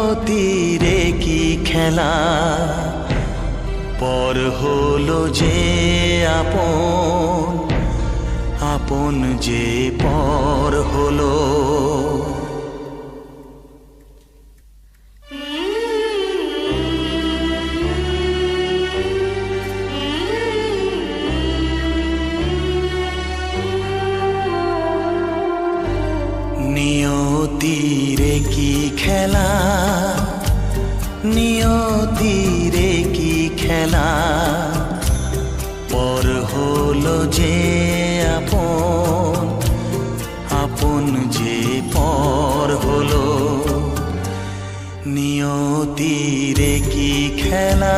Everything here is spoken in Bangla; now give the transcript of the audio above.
নিয়তিরে কি খেলা, পর হলো যে আপন, আপন যে পর হলো। নিয়তিরে কি খেলা, নিয়তিরে কি খেলা, পর হলো যে আপন, আপন যে পর হলো। নিয়তিরে কি খেলা।